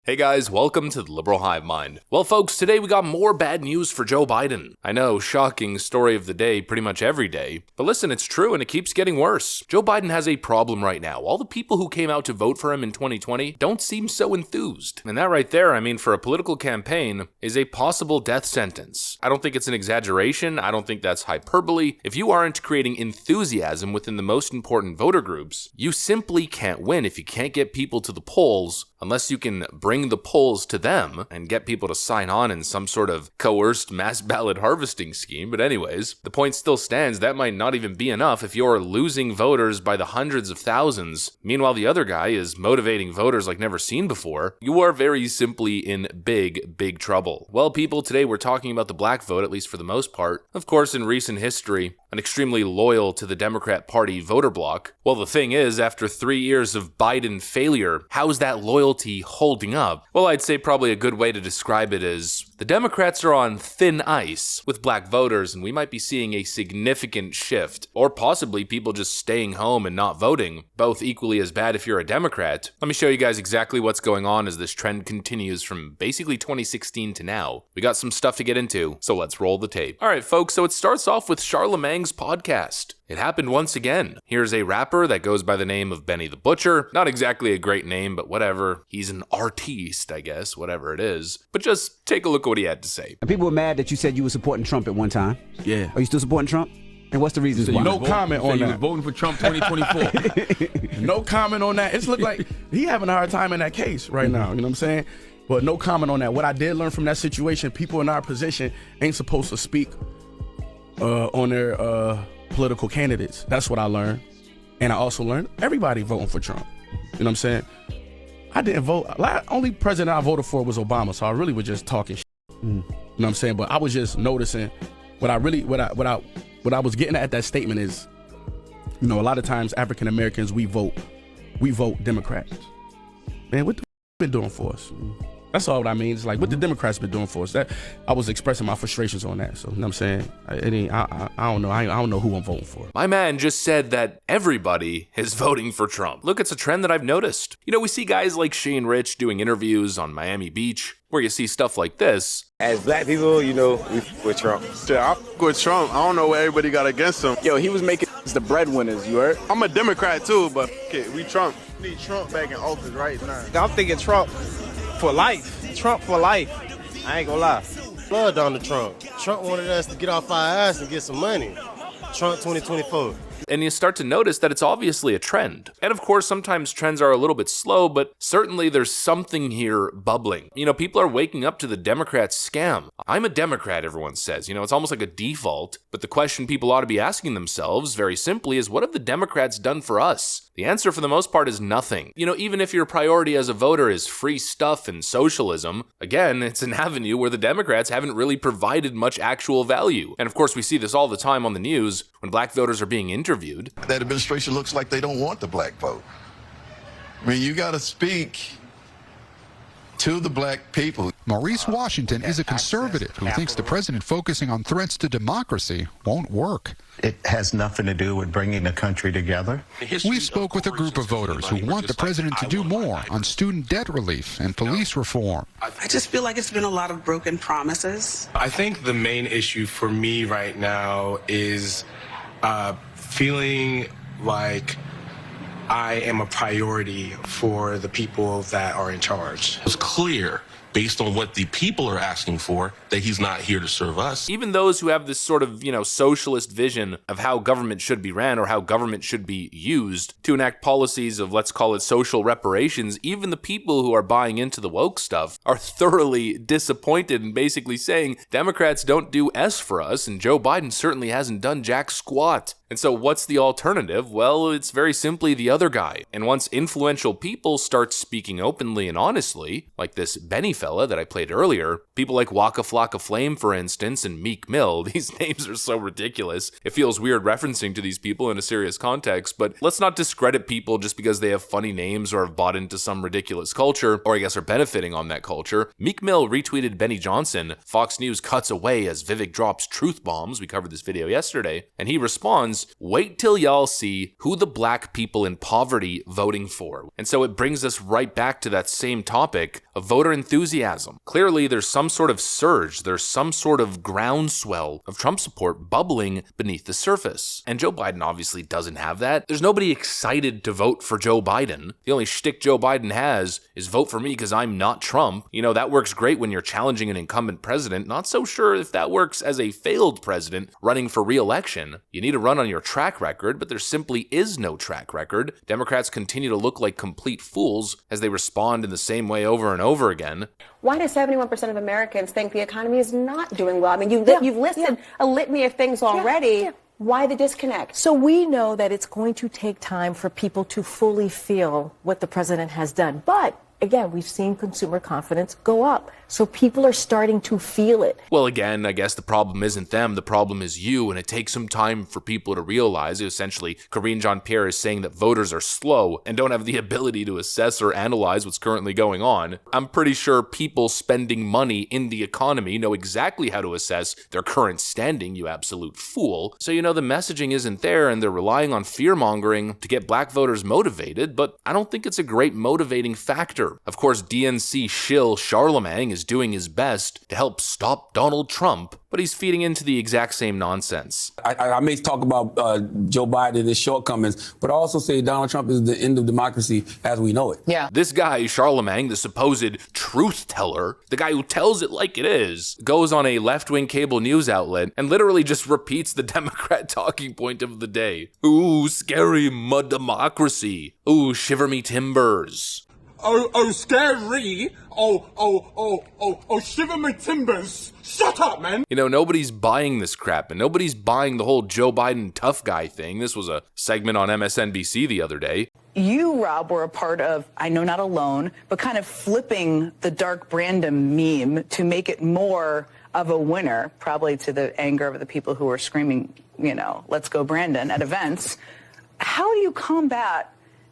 Hey guys, welcome to the Liberal Hive Mind. Well folks, today we got more bad news for Joe Biden. I know, shocking story of the day pretty much every day, but listen, it's true and it keeps getting worse. Joe Biden has a problem right now. All the people who came out to vote for him in 2020 don't seem so enthused. And that right there, I mean, for a political campaign, is a possible death sentence. I don't think it's an exaggeration. I don't think that's hyperbole. If you aren't creating enthusiasm within the most important voter groups, you simply can't win if you can't get people to the polls unless you can bring the polls to them and get people to sign on in some sort of coerced mass ballot harvesting scheme. But anyways, the point still stands. That might not even be enough if you're losing voters by the hundreds of thousands. Meanwhile, the other guy is motivating voters like never seen before. You are very simply in big trouble. Well, people, today we're talking about the black vote, at least for the most part. Of course, in recent history, an extremely loyal to the Democrat Party voter bloc. Well, the thing is, after 3 years of Biden failure, how's that loyalty holding up? Well, I'd say probably a good way to describe it is the Democrats are on thin ice with black voters, and we might be seeing a significant shift, or possibly people just staying home and not voting, both equally as bad if you're a Democrat. Let me show you guys exactly what's going on as this trend continues from basically 2016 to now. We got some stuff to get into, so let's roll the tape. All right, folks, so it starts off with Charlemagne's podcast. It happened once again. Here's a rapper that goes by the name of Benny the Butcher. Not exactly a great name, but whatever. He's an artiste, I guess, whatever it is. But just take a look at what he had to say. And people were mad that you said you were supporting Trump at one time. Yeah. Are you still supporting Trump? And what's the reason? No comment on that. You was voting for Trump 2024. No comment on that. It's looked like he having a hard time in that case right now. You know what I'm saying? But no comment on that. What I did learn from that situation, people in our position ain't supposed to speak on their political candidates. That's what I learned. And I also learned everybody voting for Trump. You know what I'm saying? I didn't vote. Only president I voted for was Obama, so I really was just talking shit. You know what I'm saying? But I was just noticing what I was getting at that statement is, you know, a lot of times African Americans, we vote Democrats. Man, what the been doing for us? That's all I mean. It's like what the Democrats been doing for us. That I was expressing my frustrations on that. So you know what I'm saying? I don't know. I don't know who I'm voting for. My man just said that everybody is voting for Trump. Look, it's a trend that I've noticed. You know, we see guys like Shane Rich doing interviews on Miami Beach where you see stuff like this. As black people, you know, we with Trump. Yeah, I'm with Trump. I don't know what everybody got against him. Yo, he was making the breadwinners, you heard? I'm a Democrat too, but okay, we Trump. We need Trump back in office right now. I'm thinking Trump for life. Trump for life. I ain't gonna lie. Blood on the Trump. Trump wanted us to get off our ass and get some money. Trump 2024. And you start to notice that it's obviously a trend. And of course, sometimes trends are a little bit slow, but certainly there's something here bubbling. You know, people are waking up to the Democrat scam. I'm a Democrat, everyone says. You know, it's almost like a default. But the question people ought to be asking themselves, very simply, is what have the Democrats done for us? The answer for the most part is nothing. You know, even if your priority as a voter is free stuff and socialism, again, it's an avenue where the Democrats haven't really provided much actual value. And of course, we see this all the time on the news when black voters are being interviewed. That administration looks like they don't want the black vote. I mean, you got to speak to the black people. Maurice Washington is a conservative who thinks the president focusing on threats to democracy won't work. It has nothing to do with bringing the country together. We spoke with a group of voters who want the president to do more on student debt relief and police reform. I just feel like it's been a lot of broken promises. I think the main issue for me right now is feeling like I am a priority for the people that are in charge. It's clear, based on what the people are asking for, that he's not here to serve us. Even those who have this sort of, you know, socialist vision of how government should be ran or how government should be used to enact policies of, let's call it, social reparations, even the people who are buying into the woke stuff are thoroughly disappointed and basically saying Democrats don't do S for us, and Joe Biden certainly hasn't done jack squat. And so what's the alternative? Well, it's very simply the other guy. And once influential people start speaking openly and honestly, like this Benny fella that I played earlier, people like Waka Flocka Flame, for instance, and Meek Mill, these names are so ridiculous. It feels weird referencing to these people in a serious context, but let's not discredit people just because they have funny names or have bought into some ridiculous culture, or I guess are benefiting on that culture. Meek Mill retweeted Benny Johnson. Fox News cuts away as Vivek drops truth bombs. We covered this video yesterday. And he responds, jobs, wait till y'all see who the black people in poverty voting for. And so it brings us right back to that same topic of voter enthusiasm. Clearly, there's some sort of surge, there's some sort of groundswell of Trump support bubbling beneath the surface. And Joe Biden obviously doesn't have that. There's nobody excited to vote for Joe Biden. The only shtick Joe Biden has is vote for me because I'm not Trump. You know, that works great when you're challenging an incumbent president. Not so sure if that works as a failed president running for re-election. You need to run on your track record, but there simply is no track record. Democrats continue to look like complete fools as they respond in the same way over and over again. Why do 71% of Americans think the economy is not doing well? I mean, you've listed a litany of things already. Why the disconnect? So we know that it's going to take time for people to fully feel what the president has done. But again, we've seen consumer confidence go up. So people are starting to feel it. Well, again, I guess the problem isn't them. The problem is you, and it takes some time for people to realize. Essentially, Karine Jean-Pierre is saying that voters are slow and don't have the ability to assess or analyze what's currently going on. I'm pretty sure people spending money in the economy know exactly how to assess their current standing, you absolute fool. So, you know, the messaging isn't there, and they're relying on fear-mongering to get black voters motivated, but I don't think it's a great motivating factor. Of course, DNC shill Charlemagne is doing his best to help stop Donald Trump, but he's feeding into the exact same nonsense. I may talk about Joe Biden and his shortcomings, but I also say Donald Trump is the end of democracy as we know it. Yeah. This guy, Charlemagne, the supposed truth teller, the guy who tells it like it is, goes on a left-wing cable news outlet and literally just repeats the Democrat talking point of the day. Ooh, scary mud democracy. Ooh, shiver me timbers. Oh, scary. Oh, shiver my timbers. Shut up, man. You know, nobody's buying this crap, and nobody's buying the whole Joe Biden tough guy thing. This was a segment on MSNBC the other day. You, Rob, were a part of, I know not alone, but kind of flipping the Dark Brandon meme to make it more of a winner, probably to the anger of the people who were screaming, you know, let's go Brandon at events. How do you combat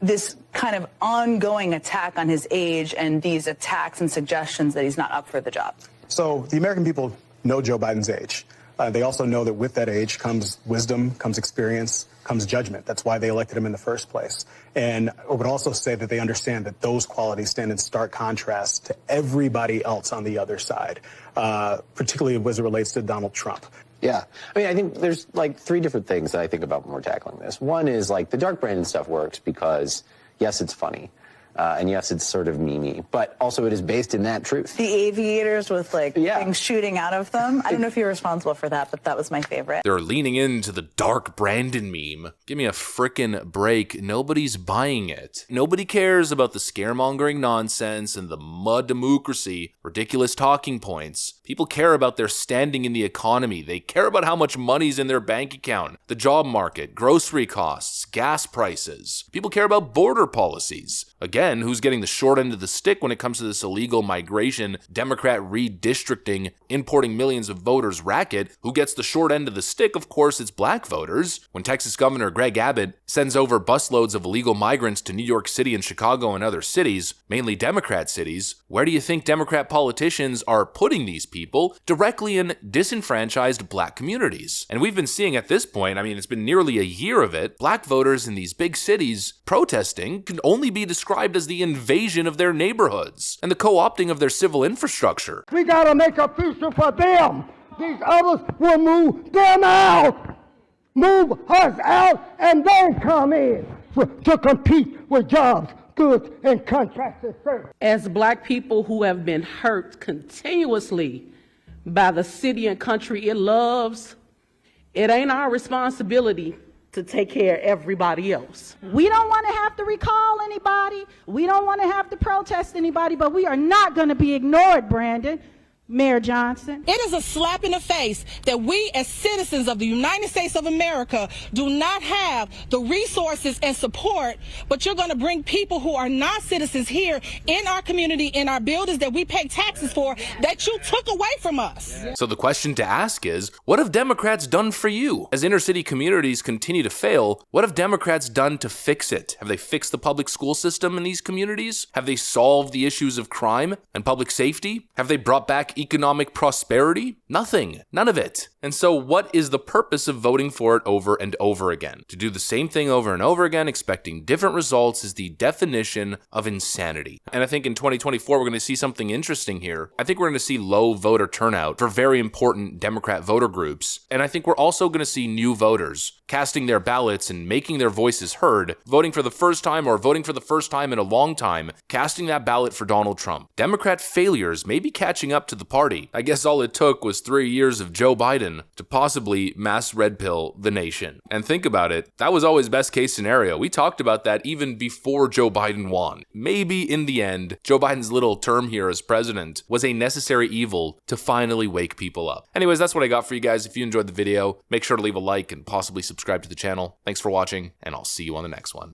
this kind of ongoing attack on his age and these attacks and suggestions that he's not up for the job? So the American people know Joe Biden's age. They also know that with that age comes wisdom, comes experience, comes judgment. That's why they elected him in the first place. And I would also say that they understand that those qualities stand in stark contrast to everybody else on the other side, particularly as it relates to Donald Trump. Yeah. I mean, I think there's like three different things that I think about when we're tackling this. One is like the Dark Brandon stuff works because, yes, it's funny. And yes, it's sort of memey, but also it is based in that truth. The aviators with things shooting out of them. I don't know if you're responsible for that, but that was my favorite. They're leaning into the Dark Brandon meme. Give me a frickin' break. Nobody's buying it. Nobody cares about the scaremongering nonsense and the mud democracy, ridiculous talking points. People care about their standing in the economy. They care about how much money's in their bank account, the job market, grocery costs, gas prices. People care about border policies. Again, who's getting the short end of the stick when it comes to this illegal migration, Democrat redistricting, importing millions of voters racket? Who gets the short end of the stick? Of course, it's black voters. When Texas Governor Greg Abbott sends over busloads of illegal migrants to New York City and Chicago and other cities, mainly Democrat cities, where do you think Democrat politicians are putting these people? Directly in disenfranchised black communities. And we've been seeing at this point, I mean, it's been nearly a year of it, black voters in these big cities protesting can only be described as the invasion of their neighborhoods and the co-opting of their civil infrastructure. We gotta make a future for them. These others will move them out. Move us out and then come in to compete with jobs, goods, and contracted services. As black people who have been hurt continuously by the city and country it loves, it ain't our responsibility to take care of everybody else. We don't want to have to recall anybody. We don't want to have to protest anybody, but we are not going to be ignored, Brandon. Mayor Johnson. It is a slap in the face that we as citizens of the United States of America do not have the resources and support, but you're going to bring people who are not citizens here in our community, in our buildings that we pay taxes for, that you took away from us. So the question to ask is, what have Democrats done for you? As inner city communities continue to fail, what have Democrats done to fix it? Have they fixed the public school system in these communities? Have they solved the issues of crime and public safety? Have they brought back back economic prosperity? Nothing. None of it. And so what is the purpose of voting for it over and over again? To do the same thing over and over again, expecting different results, is the definition of insanity. And I think in 2024, we're going to see something interesting here. I think we're going to see low voter turnout for very important Democrat voter groups. And I think we're also going to see new voters casting their ballots and making their voices heard, voting for the first time or voting for the first time in a long time, casting that ballot for Donald Trump. Democrat failures may be catching up to the party. I guess all it took was 3 years of Joe Biden to possibly mass red pill the nation. And think about it, that was always best case scenario. We talked about that even before Joe Biden won. Maybe in the end, Joe Biden's little term here as president was a necessary evil to finally wake people up. Anyways, that's what I got for you guys. If you enjoyed the video, make sure to leave a like and possibly subscribe to the channel. Thanks for watching, and I'll see you on the next one.